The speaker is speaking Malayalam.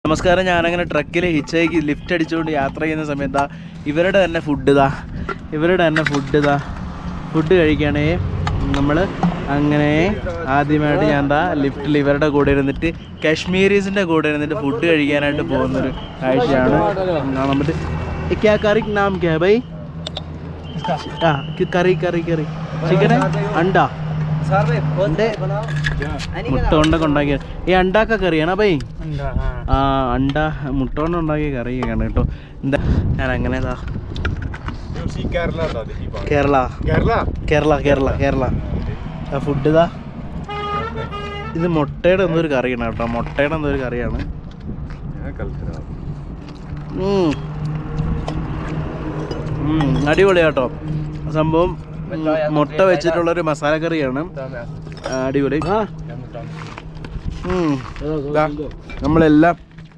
നമസ്കാരം. ഞാനങ്ങനെ ട്രക്കിൽ ഹിച്ചൈക്ക് ലിഫ്റ്റ് അടിച്ചുകൊണ്ട് യാത്ര ചെയ്യുന്ന സമയത്താ ഇവരുടെ തന്നെ ഫുഡ് കഴിക്കുകയാണേ. നമ്മൾ അങ്ങനെ ആദ്യമായിട്ട് ഞാൻ ലിഫ്റ്റിൽ ഇവരുടെ കൂടെ ഇരുന്നിട്ട് കാശ്മീരീസിൻ്റെ കൂടെ ഇരുന്നിട്ട് ഫുഡ് കഴിക്കാനായിട്ട് പോകുന്നൊരു കാഴ്ചയാണ്. നമുക്ക് ക്യാ കറി നാം ക്യാ ബൈ? ആ കറി ചിക്കൻ അണ്ട മുട്ട കൊണ്ടൊക്കെ ഉണ്ടാക്കിയ ഈ അണ്ടാക്ക കറിയാണോ ബൈ? ആ അണ്ട മുട്ട കൊണ്ട് ഉണ്ടാക്കിയ കറിയൊക്കെയാണ് കേട്ടോ. എന്താ ഞാൻ അങ്ങനെ കേരള ഫുഡ് ഇത് മുട്ടയുടെ എന്തൊരു കറിയാണ് കേട്ടോ. മുട്ടയുടെ എന്തൊരു കറിയാണ്. അടിപൊളി കേട്ടോ സംഭവം. മുട്ട വെച്ചിട്ടുള്ളൊരു മസാല കറിയാണ്. അടിപൊളി. നമ്മളെല്ലാം